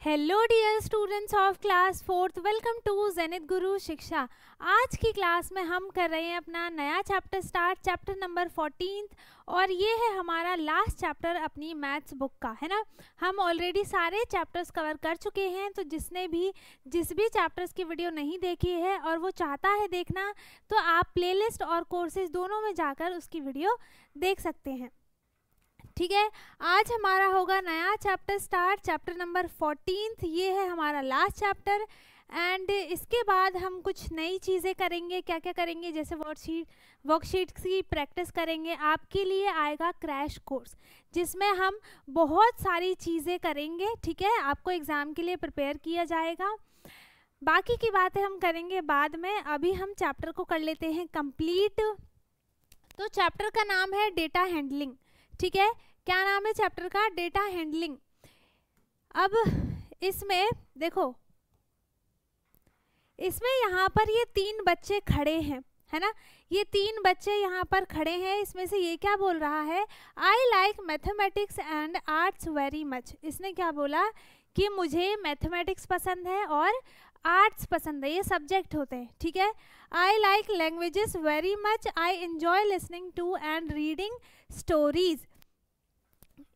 Hello dear students of class 4th, welcome to Zenith Guru Shiksha. आज की class में हम कर रहे हैं अपना नया चैप्टर स्टार्ट, चैप्टर नंबर 14 और ये है हमारा लास्ट चैप्टर अपनी मैथ्स बुक का, है ना। हम ऑलरेडी सारे चैप्टर्स कवर कर चुके हैं, तो जिसने भी जिस भी चैप्टर्स की वीडियो नहीं देखी है और वो चाहता है देखना, तो आप प्लेलिस्ट और कोर्सेज दोनों में जाकर उसकी वीडियो देख सकते हैं। ठीक है, आज हमारा होगा नया चैप्टर स्टार्ट, चैप्टर नंबर 14। ये है हमारा लास्ट चैप्टर एंड इसके बाद हम कुछ नई चीज़ें करेंगे। क्या क्या करेंगे, जैसे वर्कशीट्स की प्रैक्टिस करेंगे। आपके लिए आएगा क्रैश कोर्स जिसमें हम बहुत सारी चीज़ें करेंगे। ठीक है, आपको एग्ज़ाम के लिए प्रिपेयर किया जाएगा। बाकी की बातें हम करेंगे बाद में। अभी हम चैप्टर को कर लेते हैं कंप्लीट। तो चैप्टर का नाम है डेटा हैंडलिंग। ठीक है, क्या नाम है चैप्टर का? Data handling. अब इसमें देखो, इसमें यहाँ पर ये 3 बच्चे खड़े हैं, है ना। ये 3 बच्चे यहाँ पर खड़े हैं। इसमें से ये क्या बोल रहा है? I like mathematics and arts very much. इसने क्या बोला कि मुझे मैथमेटिक्स पसंद है और आर्ट्स पसंद है। ये सब्जेक्ट होते हैं। ठीक है, I like languages very much, I enjoy listening to and reading stories.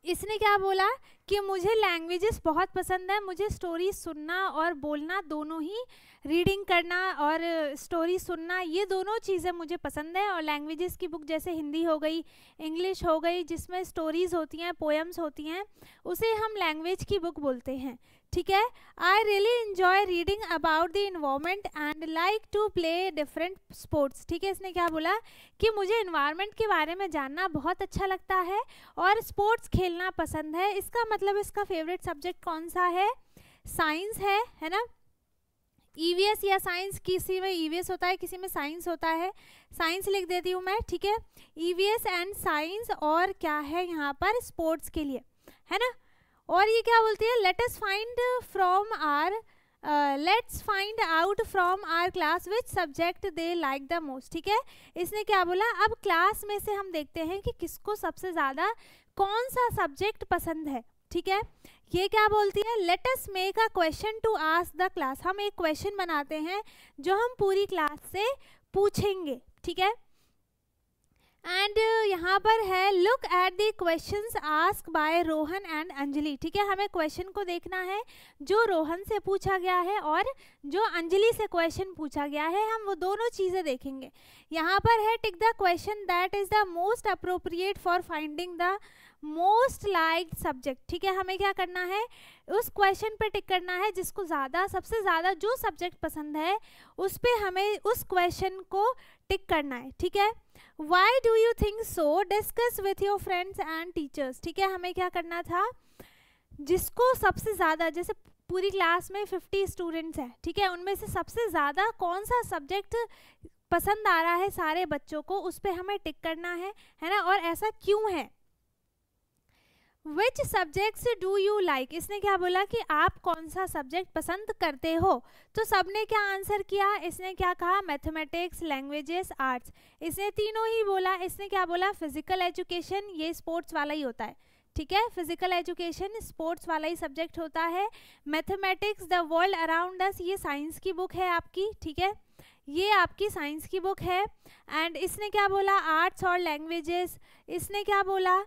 इसने क्या बोला कि मुझे लैंग्वेजेस बहुत पसंद है, मुझे स्टोरी सुनना और बोलना दोनों ही, रीडिंग करना और स्टोरी सुनना, ये दोनों चीज़ें मुझे पसंद है। और लैंग्वेजेस की बुक जैसे हिंदी हो गई, इंग्लिश हो गई, जिसमें स्टोरीज होती हैं, पोएम्स होती हैं, उसे हम लैंग्वेज की बुक बोलते हैं। ठीक है, I really enjoy reading about the environment and like to play different sports. ठीक है, इसने क्या बोला कि मुझे इन्वायरमेंट के बारे में जानना बहुत अच्छा लगता है और स्पोर्ट्स खेलना पसंद है। इसका मतलब इसका फेवरेट सब्जेक्ट कौन सा है? साइंस है ना। ईवीएस या साइंस, किसी में ईवीएस होता है, किसी में साइंस होता है। साइंस लिख देती हूँ मैं। ठीक है, ईवीएस एंड साइंस, और क्या है यहाँ पर? स्पोर्ट्स के लिए, है ना। और ये क्या बोलती है? Let's find out from our class which subject they like the most. ठीक है, इसने क्या बोला? अब क्लास में से हम देखते हैं कि किसको सबसे ज़्यादा कौन सा सब्जेक्ट पसंद है। ठीक है, ये क्या बोलती है? Let us make a question to ask the class. हम एक क्वेश्चन बनाते हैं जो हम पूरी क्लास से पूछेंगे। ठीक है, एंड यहाँ पर है look at the questions ask by Rohan and Anjali. ठीक है, हमें क्वेश्चन को देखना है जो रोहन से पूछा गया है और जो अंजलि से क्वेश्चन पूछा गया है, हम वो दोनों चीज़ें देखेंगे। यहाँ पर है tick the question that is the most appropriate for finding the most liked subject. ठीक है, हमें क्या करना है? उस क्वेश्चन पे टिक करना है जिसको ज़्यादा, सबसे ज़्यादा जो सब्जेक्ट पसंद है उस पे हमें उस क्वेश्चन को टिक करना है। ठीक है, why do you think so, discuss with your friends and teachers. ठीक है, हमें क्या करना था? जिसको सबसे ज़्यादा, जैसे पूरी क्लास में 50 स्टूडेंट्स हैं, ठीक है, उनमें से सबसे ज़्यादा कौन सा सब्जेक्ट पसंद आ रहा है सारे बच्चों को, उस पर हमें टिक करना है ना। और ऐसा क्यों है? Which subjects do you like? इसने क्या बोला कि आप कौन सा सब्जेक्ट पसंद करते हो। तो सबने क्या आंसर किया? इसने क्या कहा? Mathematics, languages, arts. इसने तीनों ही बोला। इसने क्या बोला? फिजिकल एजुकेशन, ये स्पोर्ट्स वाला ही होता है। ठीक है, फिजिकल एजुकेशन स्पोर्ट्स वाला ही सब्जेक्ट होता है। मैथमेटिक्स, द वर्ल्ड अराउंड अस, ये साइंस की बुक है आपकी। ठीक है, ये आपकी साइंस की बुक है। एंड इसने क्या बोला? आर्ट्स और लैंग्वेजेस। इसने क्या बोला?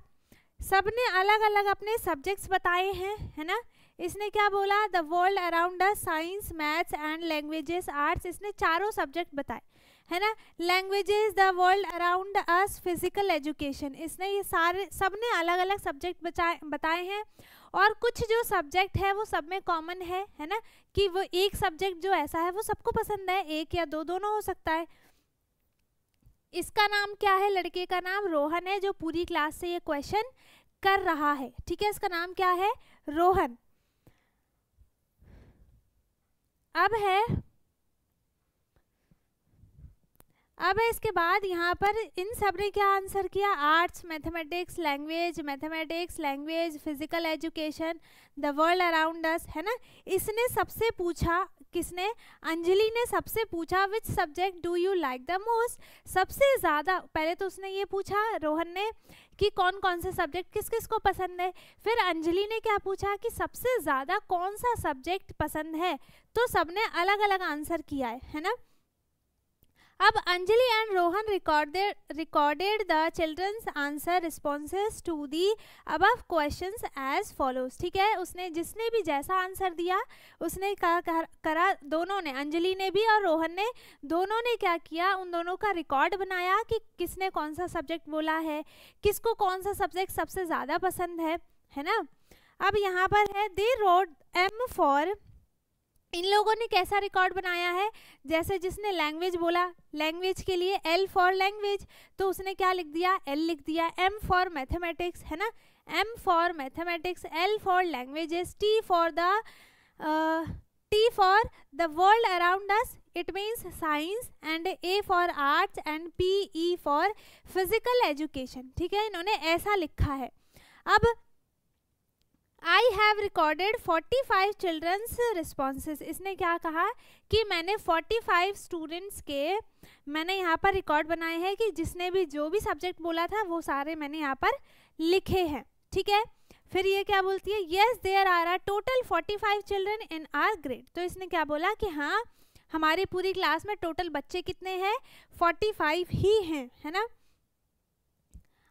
सबने अलग अलग अपने सब्जेक्ट्स बताए हैं, है ना। इसने क्या बोला? The world around us, science, maths and languages, arts. इसने चारों सब्जेक्ट बताए, है ना। Languages, the world around us, physical education. इसने ये सारे, सबने अलग अलग सब्जेक्ट बताए हैं। और कुछ जो सब्जेक्ट है वो सब में कॉमन है ना, कि वो एक सब्जेक्ट जो ऐसा है वो सबको पसंद है, एक या दो, दोनों हो सकता है। इसका नाम क्या है? लड़के का नाम रोहन है, जो पूरी क्लास से ये क्वेश्चन कर रहा है। ठीक है, इसका नाम क्या है? रोहन। अब है इसके बाद यहाँ पर इन सब ने क्या आंसर किया? Arts, mathematics, language, physical education, the world around अस, है ना। इसने सबसे पूछा किसने, अंजलि ने सबसे पूछा which subject do you like the most, सबसे ज़्यादा, पहले तो उसने ये पूछा रोहन ने कि कौन कौन से सब्जेक्ट किस किस को पसंद है, फिर अंजलि ने क्या पूछा कि सबसे ज़्यादा कौन सा सब्जेक्ट पसंद है, तो सबने अलग अलग आंसर किया है ना। अब Anjali and Rohan recorded the children's answer responses to the above questions as follows, ठीक है। उसने जिसने भी जैसा आंसर दिया उसने करा दोनों ने, अंजलि ने भी और रोहन ने, दोनों ने क्या किया, उन दोनों का रिकॉर्ड बनाया कि किसने कौन सा सब्जेक्ट बोला है, किसको कौन सा सब्जेक्ट सबसे ज़्यादा पसंद है ना। अब यहाँ पर है दे रोड M फॉर, इन लोगों ने कैसा रिकॉर्ड बनाया है, जैसे जिसने लैंग्वेज बोला, लैंग्वेज के लिए L फॉर लैंग्वेज, तो उसने क्या लिख दिया, L लिख दिया। M फॉर मैथमेटिक्स है ना, M for mathematics, L for languages, T for the world around us, it means science, and A for arts and PE for physical education, ठीक है। इन्होंने ऐसा लिखा है। अब I have recorded 45 children's responses, इसने क्या कहा कि मैंने 45 स्टूडेंट्स के मैंने यहाँ पर रिकॉर्ड बनाए हैं कि जिसने भी जो भी सब्जेक्ट बोला था वो सारे मैंने यहाँ पर लिखे हैं, ठीक है। फिर ये क्या बोलती है, yes there are a total 45 children in our grade, तो इसने क्या बोला कि हाँ हमारी पूरी क्लास में टोटल बच्चे कितने हैं, 45 ही हैं, है ना।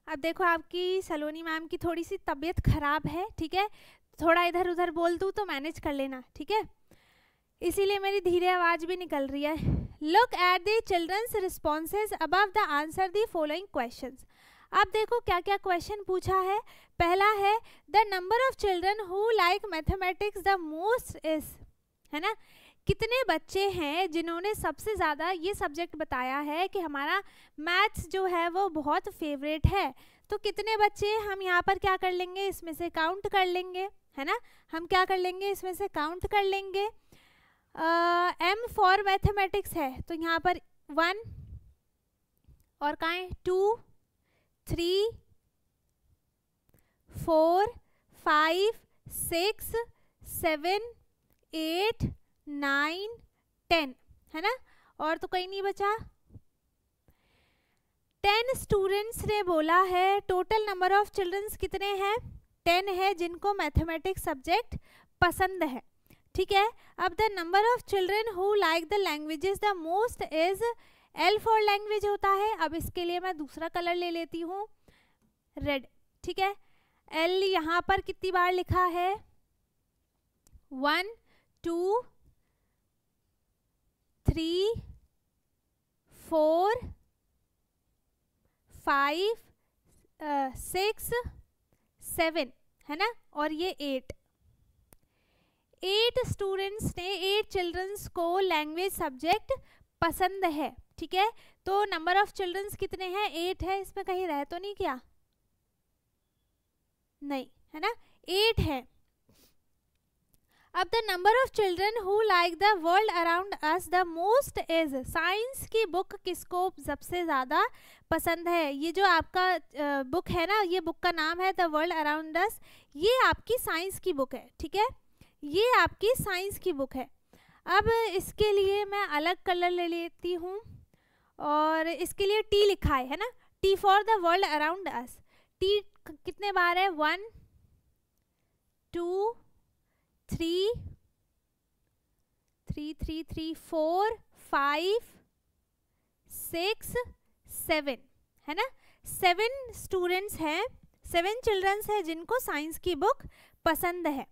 अब देखो आपकी सलोनी मैम की थोड़ी सी तबीयत खराब है, ठीक है, थोड़ा इधर उधर बोल दूँ तो मैनेज कर लेना, ठीक है, इसीलिए मेरी धीरे आवाज़ भी निकल रही है। Look at the childrens responses above the answer the following questions. अब देखो क्या क्या क्वेश्चन पूछा है। पहला है the number of children who like mathematics the most is, है ना, कितने बच्चे हैं जिन्होंने सबसे ज़्यादा ये सब्जेक्ट बताया है कि हमारा मैथ्स जो है वो बहुत फेवरेट है, तो कितने बच्चे हम यहाँ पर क्या कर लेंगे, इसमें से काउंट कर लेंगे, है ना, हम क्या कर लेंगे, इसमें से काउंट कर लेंगे। M फॉर मैथमेटिक्स है तो यहाँ पर 1 और कहाँ है 2 3 4 5 6 7 8 9 10, है ना, और तो कहीं नहीं बचा। 10 स्टूडेंट्स ने बोला है, टोटल नंबर ऑफ चिल्ड्रंस कितने हैं, 10 है जिनको मैथमेटिक्स सब्जेक्ट पसंद है, ठीक है। अब the number of children who like the languages the most is, L for language होता है। अब इसके लिए मैं दूसरा कलर ले लेती हूँ, रेड, ठीक है। L यहाँ पर कितनी बार लिखा है, 1 2 3 4 5 6 7, है ना, और ये 8 स्टूडेंट्स ने, 8 चिल्ड्रंस को लैंग्वेज सब्जेक्ट पसंद है, ठीक है। तो नंबर ऑफ चिल्ड्रंस कितने हैं, 8 है, इसमें कहीं रह तो नहीं किया, नहीं, है ना, 8 है। अब the number of children who like the world around us the most is, science की बुक किसको सबसे ज़्यादा पसंद है, ये जो आपका बुक है ना, ये बुक का नाम है द वर्ल्ड अराउंड अस, ये आपकी साइंस की बुक है, ठीक है, ये आपकी साइंस की बुक है। अब इसके लिए मैं अलग कलर ले लेती हूँ और इसके लिए T लिखा है ना, T for the world around us, T कितने बार है, 1 2 3 4 5 6 7, है ना, 7 स्टूडेंट्स हैं, 7 चिल्ड्रंस हैं जिनको साइंस की बुक पसंद है।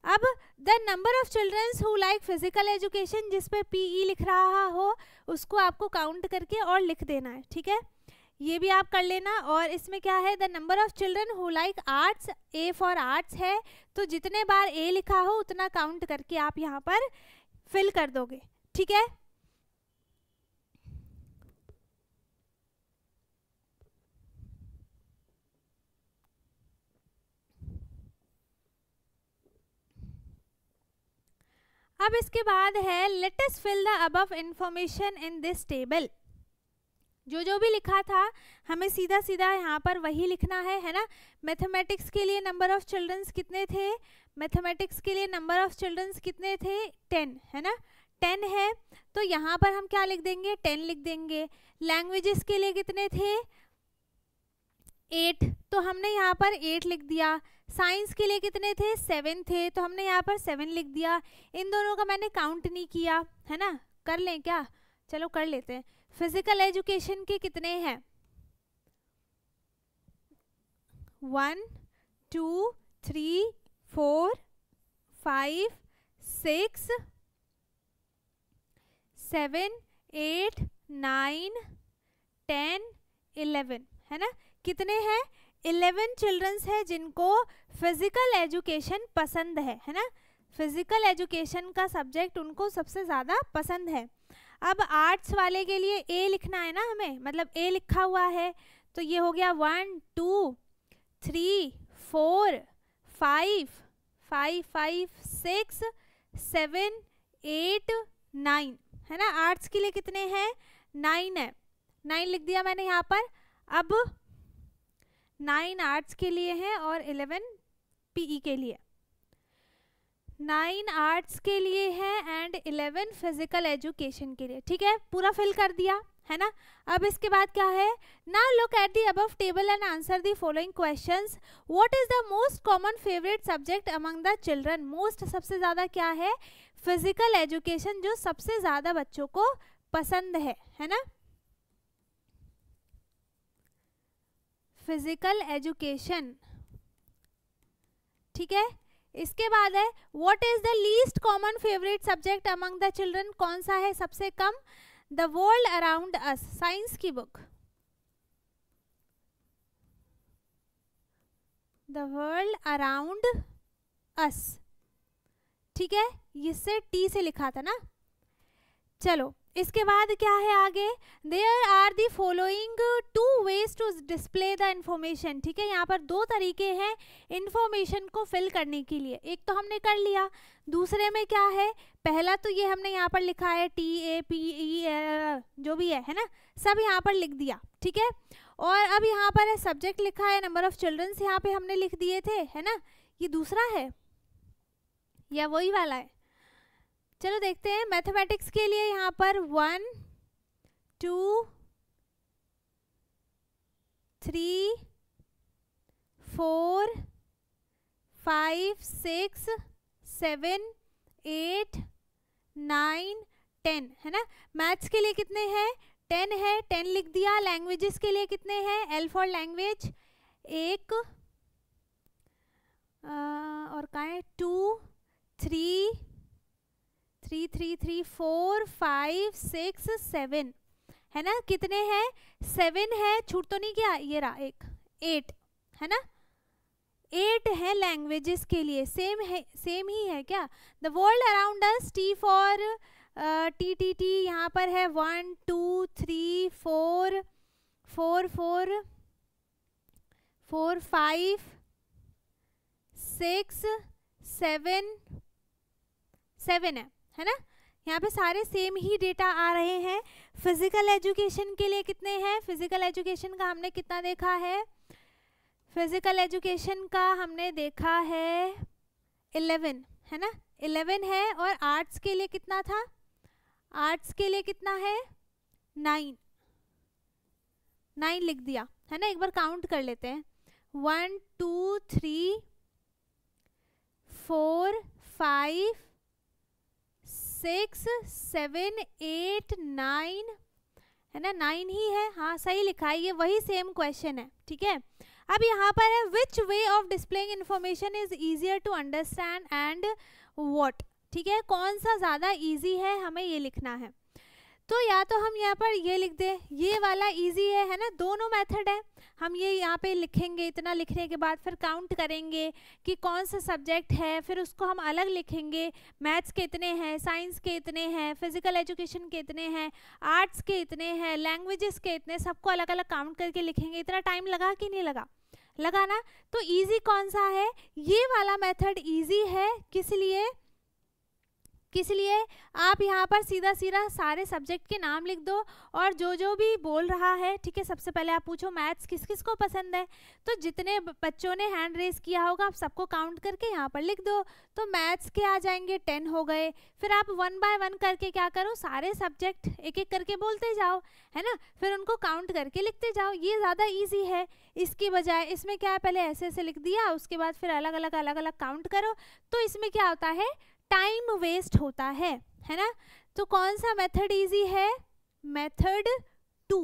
अब the number of childrens who like physical education, जिस पे PE लिख रहा हो उसको आपको काउंट करके और लिख देना है, ठीक है, ये भी आप कर लेना। और इसमें क्या है, the number of children who like arts, A for arts है, तो जितने बार A लिखा हो उतना काउंट करके आप यहाँ पर फिल कर दोगे, ठीक है। अब इसके बाद है let us fill the above information in this table, जो भी लिखा था हमें सीधा सीधा यहाँ पर वही लिखना है ना। मैथमेटिक्स के लिए नंबर ऑफ चिल्ड्रंस कितने थे, मैथमेटिक्स के लिए नंबर ऑफ चिल्ड्रंस कितने थे, 10, है ना, 10 है, तो यहाँ पर हम क्या लिख देंगे, 10 लिख देंगे। लैंग्वेजेस के लिए कितने थे, 8, तो हमने यहाँ पर 8 लिख दिया। साइंस के लिए कितने थे, 7 थे, तो हमने यहाँ पर 7 लिख दिया। इन दोनों का मैंने काउंट नहीं किया है ना, कर लें क्या, चलो कर लेते हैं। फिजिकल एजुकेशन के कितने हैं, 1 2 3 4 5 6 7 8 9 10 11 है ना, कितने हैं, 11 चिल्ड्रंस है जिनको फिजिकल एजुकेशन पसंद है ना, फिजिकल एजुकेशन का सब्जेक्ट उनको सबसे ज़्यादा पसंद है। अब आर्ट्स वाले के लिए ए लिखना है ना हमें, मतलब ए लिखा हुआ है, तो ये हो गया 1 2 3 4 5 5 5 6 7 8 9 है ना। आर्ट्स के लिए कितने हैं, 9 है, 9 लिख दिया मैंने यहाँ पर। अब 9 आर्ट्स के लिए हैं और 11 पीई के लिए, 9 आर्ट्स के लिए हैं एंड 11 फिजिकल एजुकेशन के लिए, ठीक है, पूरा फिल कर दिया है ना। अब इसके बाद क्या है, now look at the above table and answer the following questions. What is the most common favourite subject among the children, most सबसे ज़्यादा क्या है, फिजिकल एजुकेशन जो सबसे ज़्यादा बच्चों को पसंद है ना, फिजिकल एजुकेशन, ठीक है। इसके बाद है what is the least common favourite subject among the children, कौन सा है सबसे कम, the world around us, science की book, the world around us, ठीक है, इससे टी से लिखा था ना। चलो इसके बाद क्या है आगे, there are the following 2 ways to display the information, ठीक है, यहाँ पर 2 तरीके हैं इंफॉर्मेशन को फिल करने के लिए, एक तो हमने कर लिया, दूसरे में क्या है, पहला तो ये हमने यहाँ पर लिखा है TAPE जो भी है ना, सब यहाँ पर लिख दिया, ठीक है। और अब यहाँ पर है सब्जेक्ट लिखा है, नंबर ऑफ चिल्ड्रंस यहाँ पे हमने लिख दिए थे है ना, ये दूसरा है या वही वाला है, चलो देखते हैं। मैथमेटिक्स के लिए यहाँ पर 1 2 3 4 5 6 7 8 9 10 है ना। मैथ्स के लिए कितने हैं, 10 है, 10 लिख दिया। लैंग्वेजेस के लिए कितने हैं, L फॉर लैंग्वेज 1 और कहाँ है 2 3 3 3 3 4 5 6 7 है ना, कितने हैं, 7 है, छूट तो नहीं किया, ये रहा एक 8 है ना, 8 है लैंग्वेजेस के लिए, सेम है, सेम ही है क्या। The world around us, T for TTT यहाँ पर है 1 2 3 4 4 4 4 5 6 7 7 है ना, यहाँ पे सारे सेम ही डेटा आ रहे हैं। फिजिकल एजुकेशन के लिए कितने हैं, फिजिकल एजुकेशन का हमने कितना देखा है, फिजिकल एजुकेशन का हमने देखा है 11 है ना, 11 है। और आर्ट्स के लिए कितना था, आर्ट्स के लिए कितना है 9 लिख दिया है ना। एक बार काउंट कर लेते हैं, 1 2 3 4 5 6 7 8 9 है ना, 9 ही है, हाँ सही लिखा है, ये वही सेम क्वेश्चन है, ठीक है। अब यहाँ पर है which way of displaying information is easier to understand and what, ठीक है, कौन सा ज़्यादा इजी है, हमें ये लिखना है। तो या तो हम यहाँ पर ये लिख दें, ये वाला इजी है ना, दोनों मेथड है, हम ये यहाँ पे लिखेंगे, इतना लिखने के बाद फिर काउंट करेंगे कि कौन सा सब्जेक्ट है, फिर उसको हम अलग लिखेंगे, मैथ्स के इतने हैं, साइंस के इतने हैं, फिजिकल एजुकेशन के इतने हैं, आर्ट्स के इतने हैं, लैंग्वेजेस के इतने, सबको अलग अलग काउंट करके लिखेंगे। इतना टाइम लगा कि नहीं लगा, लगा ना। तो इजी कौन सा है, ये वाला मेथड इजी है, किस लिए, किस लिए? आप यहाँ पर सीधा सीधा सारे सब्जेक्ट के नाम लिख दो और जो जो भी बोल रहा है, ठीक है। सबसे पहले आप पूछो मैथ्स किस किस को पसंद है, तो जितने बच्चों ने हैंड रेस किया होगा आप सबको काउंट करके यहाँ पर लिख दो। तो मैथ्स के आ जाएंगे 10 हो गए। फिर आप 1 बाय 1 करके क्या करो, सारे सब्जेक्ट एक एक करके बोलते जाओ, है ना, फिर उनको काउंट करके लिखते जाओ। ये ज़्यादा ईजी है इसकी बजाय। इसमें क्या है, पहले ऐसे ऐसे लिख दिया, उसके बाद फिर अलग अलग काउंट करो, तो इसमें क्या होता है, टाइम वेस्ट होता है ना। तो कौन सा मेथड इजी है? मेथड 2,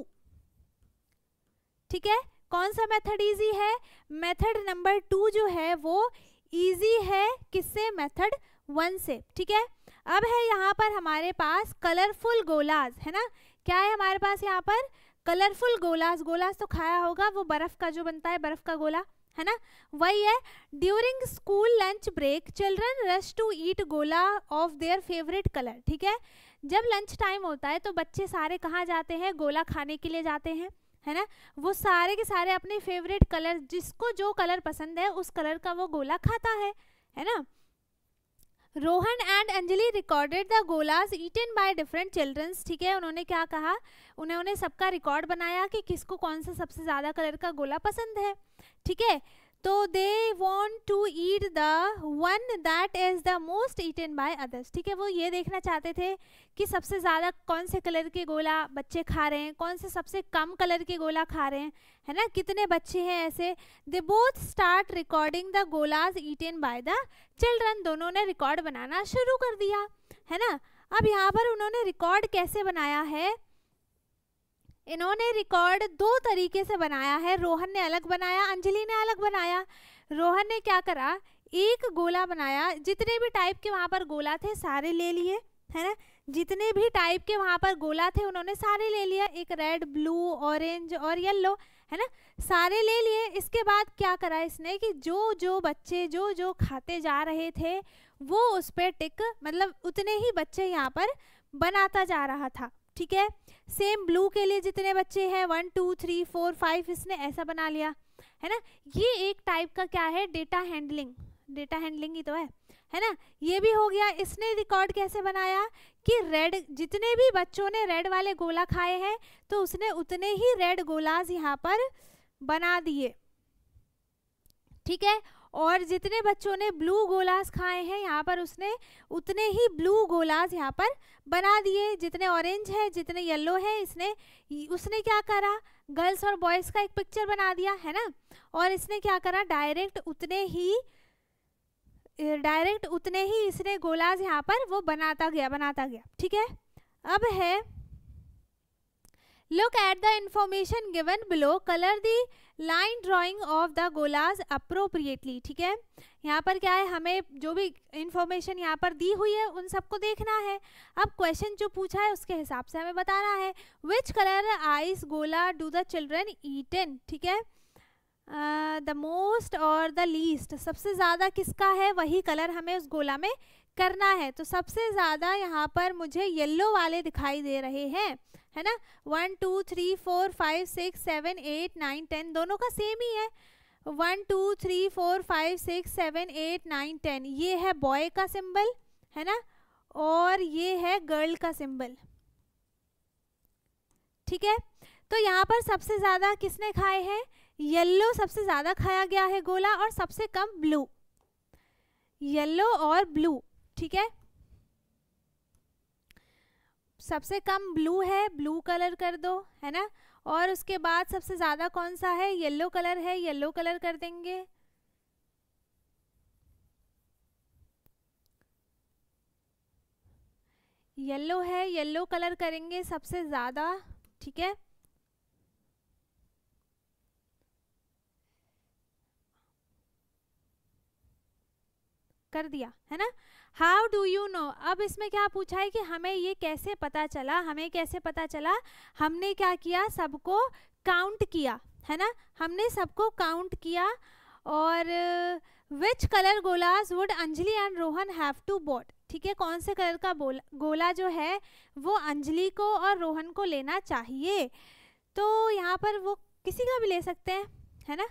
ठीक है। कौन सा मेथड इजी है? मेथड नंबर 2 जो है वो इजी है किससे? मेथड 1 से, ठीक है। अब है यहाँ पर हमारे पास कलरफुल गोलाज, है ना। क्या है हमारे पास यहाँ पर? कलरफुल गोलाज। गोलाज तो खाया होगा, वो बर्फ का जो बनता है, बर्फ का गोला, है ना, वही है। During school lunch break children rush to eat gola of their favourite colour, ठीक है। जब लंच टाइम होता है तो बच्चे सारे कहाँ जाते हैं? गोला खाने के लिए जाते हैं, है ना। वो सारे के सारे अपने फेवरेट कलर, जिसको जो कलर पसंद है उस कलर का वो गोला खाता है ना। Rohan and Anjali recorded the golas eaten by different childrens, ठीक है। उन्होंने क्या कहा, उन्होंने सबका रिकॉर्ड बनाया कि किसको कौन सा सबसे ज़्यादा कलर का गोला पसंद है, ठीक है। तो they want to eat the one that is the most eaten by others, ठीक है। वो ये देखना चाहते थे कि सबसे ज़्यादा कौन से कलर के गोला बच्चे खा रहे हैं, कौन से सबसे कम कलर के गोला खा रहे हैं, है ना, कितने बच्चे हैं ऐसे। They both start recording the golas eaten by the children, दोनों ने रिकॉर्ड बनाना शुरू कर दिया, है ना। अब यहाँ पर उन्होंने रिकॉर्ड कैसे बनाया है? इन्होंने रिकॉर्ड 2 तरीके से बनाया है। रोहन ने अलग बनाया, अंजलि ने अलग बनाया। रोहन ने क्या करा, एक गोला बनाया, जितने भी टाइप के वहाँ पर गोला थे सारे ले लिए, है ना। जितने भी टाइप के वहाँ पर गोला थे उन्होंने सारे ले लिया, एक रेड, ब्लू, ऑरेंज और येलो, है ना, सारे ले लिए। इसके बाद क्या करा इसने कि जो जो बच्चे जो जो खाते जा रहे थे वो उस पर टिक, मतलब उतने ही बच्चे यहाँ पर बनाता जा रहा था, ठीक है। सेम ब्लू के लिए जितने बच्चे हैं 1 2 3 4 5 इसने ऐसा बना लिया, है ना। ये एक टाइप का क्या है, डेटा हैंडलिंग, डेटा हैंडलिंग ही तो है ना। ये भी हो गया। इसने रिकॉर्ड कैसे बनाया कि रेड, जितने भी बच्चों ने रेड वाले गोला खाए हैं तो उसने उतने ही रेड गोलाज यहाँ पर बना दिए, ठीक है। और जितने बच्चों ने ब्लू गोलास खाए हैं यहाँ पर उसने उतने ही ब्लू गोलास यहाँ पर बना दिए। जितने ऑरेंज है, जितने येलो है, उसने क्या करा, गर्ल्स और बॉयज़ का एक पिक्चर बना दिया, है ना। और इसने क्या करा, डायरेक्ट उतने ही इसने गोलास यहाँ पर वो बनाता गया, ठीक है। अब है look at the information given below, colour the line drawing of the golas appropriately, ठीक है। यहाँ पर क्या है, हमें जो भी इंफॉर्मेशन यहाँ पर दी हुई है उन सबको देखना है। अब क्वेश्चन जो पूछा है उसके हिसाब से हमें बताना है। विच कलर आइस गोला डू द चिल्ड्रन ईटन, ठीक है। द मोस्ट और द लीस्ट, सबसे ज़्यादा किसका है वही कलर हमें उस गोला में करना है। तो सबसे ज़्यादा यहाँ पर मुझे येलो वाले दिखाई दे रहे हैं, है ना। 1 2 3 4 5 6 7 8 9 10 दोनों का सेम ही है। 1 2 3 4 5 6 7 8 9 10 ये है बॉय का सिंबल, है ना, और ये है गर्ल का सिंबल, ठीक है। तो यहाँ पर सबसे ज़्यादा किसने खाए हैं, येलो सबसे ज़्यादा खाया गया है गोला, और सबसे कम ब्लू, येलो और ब्लू, ठीक है। सबसे कम ब्लू है, ब्लू कलर कर दो, है ना। और उसके बाद सबसे ज़्यादा कौन सा है, येलो कलर है, येलो कलर कर देंगे। येलो है, येलो कलर करेंगे सबसे ज़्यादा, ठीक है। कर दिया, है ना। हाउ डू यू नो, अब इसमें क्या पूछा है कि हमें ये कैसे पता चला, हमें कैसे पता चला, हमने क्या किया, सबको काउंट किया, है ना, हमने सबको काउंट किया। और which colour golas would Anjali and Rohan have to bought, ठीक है, कौन से कलर का गोला जो है वो अंजलि को और रोहन को लेना चाहिए। तो यहाँ पर वो किसी का भी ले सकते हैं, है ना।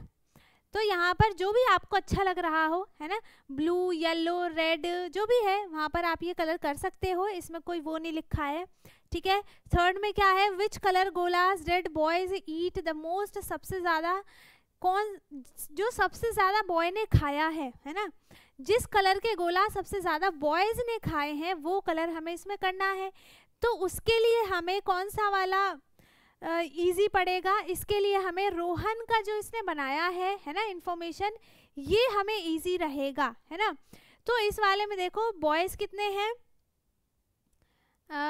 तो यहाँ पर जो भी आपको अच्छा लग रहा हो, है ना, ब्लू, येलो, रेड, जो भी है वहाँ पर आप ये कलर कर सकते हो, इसमें कोई वो नहीं लिखा है, ठीक है। थर्ड में क्या है, which colour golas did boys eat the most, सबसे ज़्यादा कौन, जो सबसे ज़्यादा बॉय ने खाया है ना, जिस कलर के गोला सबसे ज़्यादा बॉयज़ ने खाए हैं वो कलर हमें इसमें करना है। तो उसके लिए हमें कौन सा वाला इजी पड़ेगा, इसके लिए हमें रोहन का जो इसने बनाया है ना इंफॉर्मेशन, ये हमें इजी रहेगा, है ना। तो इस वाले में देखो बॉयज़ कितने हैं,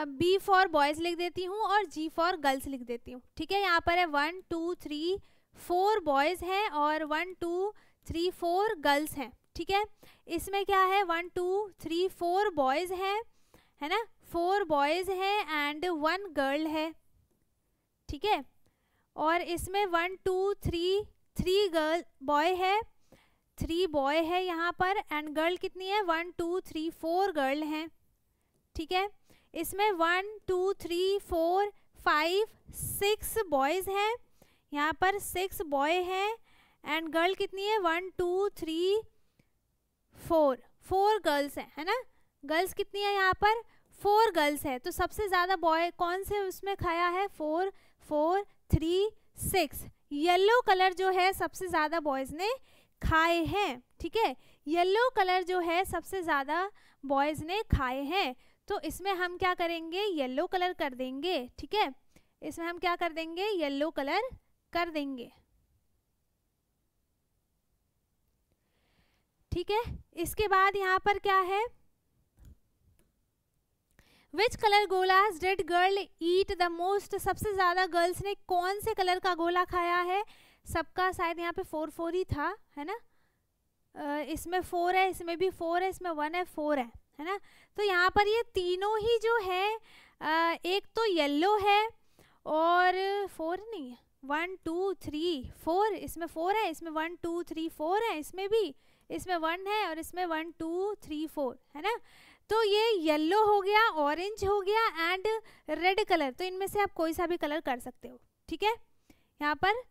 बी फॉर बॉयज़ लिख देती हूँ और जी फॉर गर्ल्स लिख देती हूँ, ठीक है। यहाँ पर है 1 2 3 4 बॉयज़ हैं और 1 2 3 4 गर्ल्स हैं, ठीक है। इसमें क्या है 1 2 3 4 बॉयज़ हैं, है ना, 4 बॉयज़ हैं एंड 1 गर्ल है, ठीक है। और इसमें 1 2 3 गर्ल बॉय है, 3 बॉय है यहाँ पर, एंड गर्ल कितनी है 1 2 3 4 गर्ल हैं, ठीक है। इसमें 1 2 3 4 5 6 बॉयज़ हैं, यहाँ पर 6 बॉय हैं एंड गर्ल कितनी है 1 2 3 4 गर्ल्स हैं, है ना। गर्ल्स कितनी है यहाँ पर 4 गर्ल्स है, तो सबसे ज़्यादा बॉय कौन से उसमें खाया है 4 4 3 6, येलो कलर जो है सबसे ज़्यादा बॉयज़ ने खाए हैं, ठीक है। येलो कलर जो है सबसे ज़्यादा बॉयज़ ने खाए हैं, तो इसमें हम क्या करेंगे येलो कलर कर देंगे, ठीक है। इसमें हम क्या कर देंगे येलो कलर कर देंगे, ठीक है। इसके बाद यहाँ पर क्या है, which colour golas did girl eat the most, सबसे ज़्यादा गर्ल्स ने कौन से कलर का गोला खाया है, सबका शायद यहाँ पे 4 4 ही था, है ना। इसमें 4 है, इसमें भी 4 है, इसमें 1 है, 4 है ना। तो यहाँ पर ये तीनों ही जो है एक तो येलो है और 4 नहीं है, 1 2 3 4, इसमें 4 है, इसमें 1 2 3 4 है, इसमें भी, इसमें 1 है और इसमें 1 2 3 4, है ना। तो ये येलो हो गया, ऑरेंज हो गया एंड रेड कलर, तो इनमें से आप कोई सा भी कलर कर सकते हो, ठीक है। यहाँ पर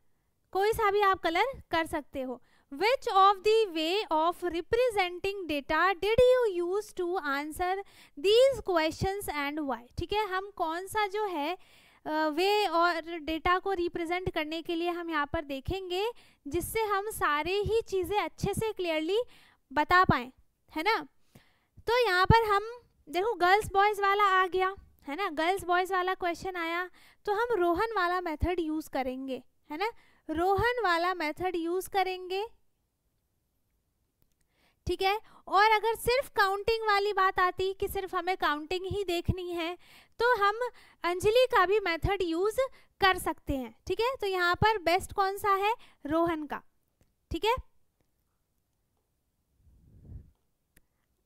कोई सा भी आप कलर कर सकते हो। Which of the way of representing data did you use to answer these questions and why, ठीक है। हम कौन सा जो है वे और डेटा को रिप्रेजेंट करने के लिए हम यहाँ पर देखेंगे, जिससे हम सारे ही चीज़ें अच्छे से क्लियरली बता पाएँ, है ना। तो यहाँ पर हम देखो गर्ल्स बॉयज़ वाला आ गया, है ना, गर्ल्स बॉयज़ वाला क्वेश्चन आया, तो हम रोहन वाला मेथड यूज़ करेंगे, है ना, रोहन वाला मेथड यूज़ करेंगे, ठीक है। और अगर सिर्फ काउंटिंग वाली बात आती कि सिर्फ हमें काउंटिंग ही देखनी है, तो हम अंजलि का भी मेथड यूज़ कर सकते हैं, ठीक है। तो यहाँ पर बेस्ट कौन सा है रोहन का, ठीक है।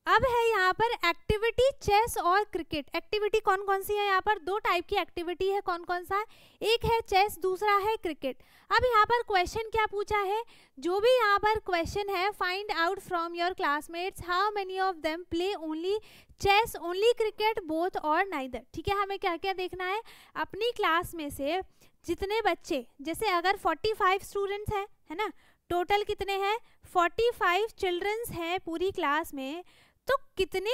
अब है यहाँ पर एक्टिविटी चेस और क्रिकेट। एक्टिविटी कौन कौन सी है, यहाँ पर 2 टाइप की एक्टिविटी है, कौन कौन सा, एक है चेस, दूसरा है क्रिकेट। अब यहाँ पर क्वेश्चन क्या पूछा है, जो भी यहाँ पर क्वेश्चन है, find out from your classmates how many of them play only chess, only cricket, both और नाइदर, ठीक है। हमें क्या क्या देखना है, अपनी क्लास में से जितने बच्चे, जैसे अगर 45 स्टूडेंट्स हैं, है ना, टोटल कितने हैं 45 चिल्ड्रंस हैं पूरी क्लास में, तो कितने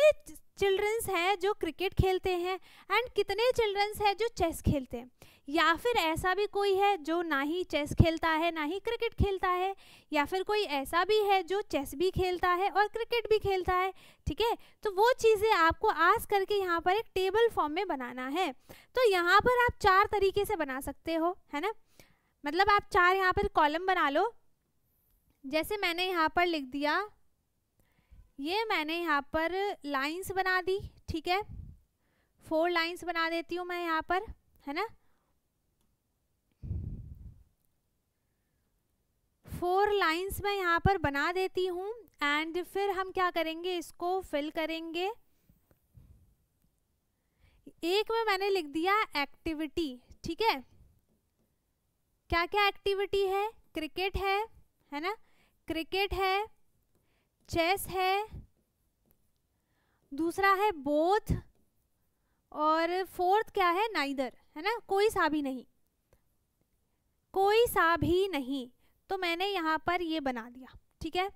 चिल्ड्रंस हैं जो क्रिकेट खेलते हैं एंड कितने चिल्ड्रंस हैं जो चेस खेलते हैं, या फिर ऐसा भी कोई है जो ना ही चेस खेलता है ना ही क्रिकेट खेलता है, या फिर कोई ऐसा भी है जो चेस भी खेलता है और क्रिकेट भी खेलता है, ठीक है। तो वो चीज़ें आपको आज करके यहाँ पर एक टेबल फॉर्म में बनाना है। तो यहाँ पर आप 4 तरीके से बना सकते हो, है ना, मतलब आप 4 यहाँ पर कॉलम बना लो, जैसे मैंने यहाँ पर लिख दिया, ये मैंने यहाँ पर लाइंस बना दी, ठीक है, 4 लाइंस बना देती हूँ मैं यहाँ पर, है ना, 4 लाइंस मैं यहाँ पर बना देती हूँ एंड फिर हम क्या करेंगे, इसको फिल करेंगे। एक में मैंने लिख दिया एक्टिविटी, ठीक है, क्या क्या एक्टिविटी है, क्रिकेट है ना, क्रिकेट है, चेस है, दूसरा है बोथ, और 4th क्या है नाइदर, है ना, कोई सा भी नहीं, कोई सा भी नहीं। तो मैंने यहाँ पर ये बना दिया, ठीक है।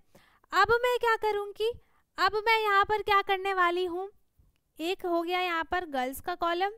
अब मैं क्या करूँगी, अब मैं यहाँ पर क्या करने वाली हूँ, एक हो गया यहाँ पर गर्ल्स का कॉलम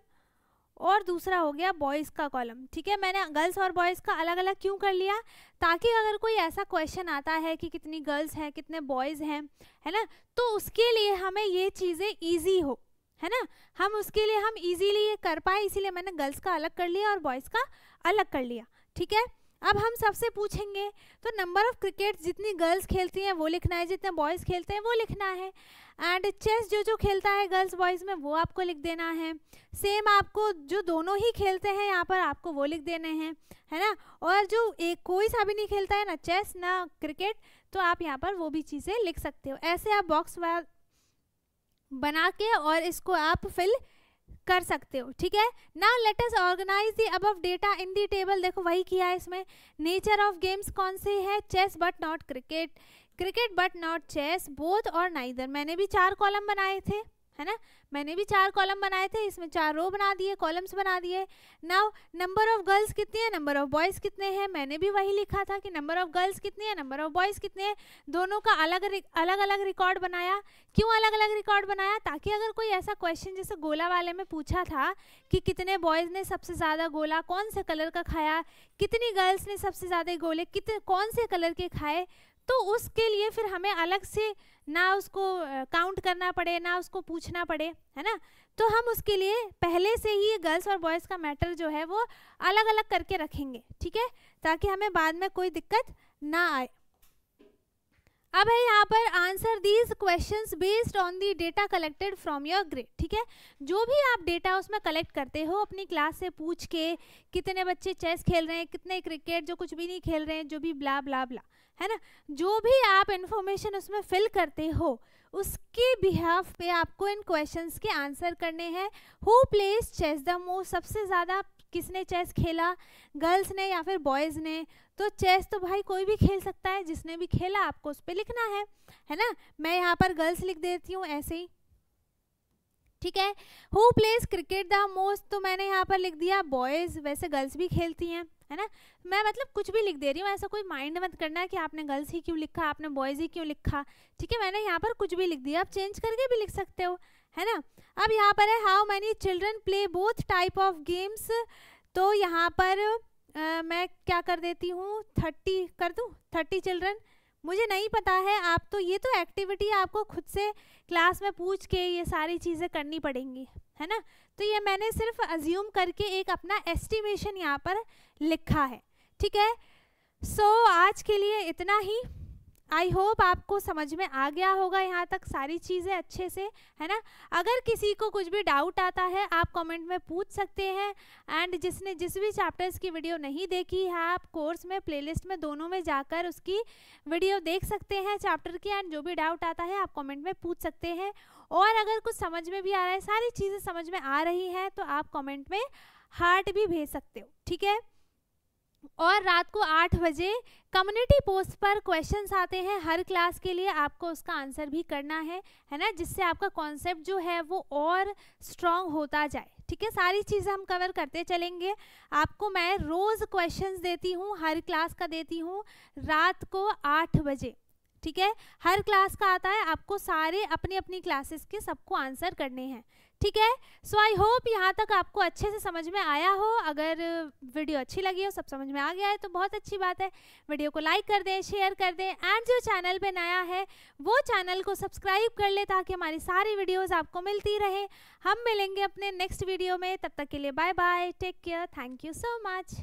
और दूसरा हो गया बॉयज़ का कॉलम, ठीक है। मैंने गर्ल्स और बॉयज़ का अलग अलग क्यों कर लिया, ताकि अगर कोई ऐसा क्वेश्चन आता है कि कितनी गर्ल्स हैं कितने बॉयज़ हैं, है ना, तो उसके लिए हमें ये चीज़ें ईजी हो, है ना, हम उसके लिए हम इजीली ये कर पाए, इसीलिए मैंने गर्ल्स का अलग कर लिया और बॉयज़ का अलग कर लिया, ठीक है। अब हम सबसे पूछेंगे तो नंबर ऑफ क्रिकेट जितनी गर्ल्स खेलती हैं वो लिखना है, जितने बॉयज़ खेलते हैं वो लिखना है, एंड चेस जो खेलता है गर्ल्स बॉयज़ में वो आपको लिख देना है। सेम आपको जो दोनों ही खेलते हैं यहाँ पर आपको वो लिख देने हैं, है ना। और जो एक कोई सा भी नहीं खेलता है, ना चेस ना क्रिकेट, तो आप यहाँ पर वो भी चीज़ें लिख सकते हो। ऐसे आप बॉक्स बना के और इसको आप फिल कर सकते हो, ठीक है। Now let us organise the above data in the table. देखो वही किया है इसमें। नेचर ऑफ गेम्स कौन से है, chess but not cricket, cricket but not chess, both और नाइदर। मैंने भी 4 कॉलम बनाए थे, है ना, मैंने भी 4 कॉलम बनाए थे, इसमें 4 रो बना दिए, कॉलम्स बना दिए। नाउ नंबर ऑफ गर्ल्स कितनी है, नंबर ऑफ बॉयज़ कितने हैं, मैंने भी वही लिखा था कि नंबर ऑफ गर्ल्स कितनी है, नंबर ऑफ बॉयज़ कितने हैं, दोनों का अलग अलग रिकॉर्ड बनाया। क्यों अलग अलग रिकॉर्ड बनाया, ताकि अगर कोई ऐसा क्वेश्चन जैसे गोला वाले में पूछा था कि कितने बॉयज़ ने सबसे ज़्यादा गोला कौन से कलर का खाया, कितनी गर्ल्स ने सबसे ज़्यादा गोले कौन से कलर के खाए, तो उसके लिए फिर हमें अलग से ना उसको काउंट करना पड़े ना उसको पूछना पड़े, है ना। तो हम उसके लिए पहले से ही गर्ल्स और बॉयज़ का मैटर जो है वो अलग अलग करके रखेंगे, ठीक है, ताकि हमें बाद में कोई दिक्कत ना आए। अब है यहाँ पर answer these questions based on the data collected from your grade, ठीक है। जो भी आप डेटा उसमें कलेक्ट करते हो अपनी क्लास से पूछ के, कितने बच्चे चेस खेल रहे हैं, कितने क्रिकेट, जो कुछ भी नहीं खेल रहे हैं, जो भी ब्ला ब्ला ब्ला, है ना, जो भी आप इंफॉर्मेशन उसमें फिल करते हो उसके बिहाफ पे आपको इन क्वेश्चंस के आंसर करने हैं। Who plays chase the most, सबसे ज़्यादा किसने चेस खेला, गर्ल्स ने या फिर बॉयज़ ने। तो चेस तो भाई कोई भी खेल सकता है, जिसने भी खेला आपको उस पर लिखना है ना। मैं यहाँ पर गर्ल्स लिख देती हूँ ऐसे ही, ठीक है। Who plays cricket the most, तो मैंने यहाँ पर लिख दिया बॉयज़, वैसे गर्ल्स भी खेलती हैं, है ना। मैं मतलब कुछ भी लिख दे रही हूँ, ऐसा कोई माइंड मत करना कि आपने गर्ल्स ही क्यों लिखा, आपने बॉयज़ ही क्यों लिखा, ठीक है। मैंने यहाँ पर कुछ भी लिख दिया, आप चेंज करके भी लिख सकते हो, है ना। अब यहाँ पर है how many children play both type of games, तो यहाँ पर मैं क्या कर देती हूँ 30 कर दूँ, 30 चिल्ड्रन। मुझे नहीं पता है, आप तो ये तो एक्टिविटी आपको खुद से क्लास में पूछ के ये सारी चीज़ें करनी पड़ेंगी, है ना। तो ये मैंने सिर्फ अज्यूम करके एक अपना एस्टिमेशन यहाँ पर लिखा है, ठीक है। सो आज के लिए इतना ही। आई होप आपको समझ में आ गया होगा यहाँ तक सारी चीज़ें अच्छे से, है ना। अगर किसी को कुछ भी डाउट आता है आप कमेंट में पूछ सकते हैं, एंड जिसने जिस भी चैप्टर्स की वीडियो नहीं देखी है आप कोर्स में प्लेलिस्ट में दोनों में जाकर उसकी वीडियो देख सकते हैं चैप्टर की, एंड जो भी डाउट आता है आप कमेंट में पूछ सकते हैं। और अगर कुछ समझ में भी आ रहा है, सारी चीज़ें समझ में आ रही हैं, तो आप कमेंट में हार्ट भी भेज सकते हो, ठीक है। और रात को 8 बजे कम्युनिटी पोस्ट पर क्वेश्चंस आते हैं हर क्लास के लिए, आपको उसका आंसर भी करना है ना, जिससे आपका कॉन्सेप्ट जो है वो और स्ट्रॉन्ग होता जाए, ठीक है। सारी चीज़ें हम कवर करते चलेंगे। आपको मैं रोज़ क्वेश्चंस देती हूँ, हर क्लास का देती हूँ रात को 8 बजे, ठीक है। हर क्लास का आता है, आपको सारे अपनी अपनी क्लासेस के सबको आंसर करने हैं, ठीक है। सो आई होप यहाँ तक आपको अच्छे से समझ में आया हो। अगर वीडियो अच्छी लगी हो, सब समझ में आ गया है, तो बहुत अच्छी बात है। वीडियो को लाइक कर दें, शेयर कर दें, एंड जो चैनल पे नया है वो चैनल को सब्सक्राइब कर ले, ताकि हमारी सारी वीडियोस आपको मिलती रहे। हम मिलेंगे अपने नेक्स्ट वीडियो में, तब तक के लिए bye bye, take care, thank you so much.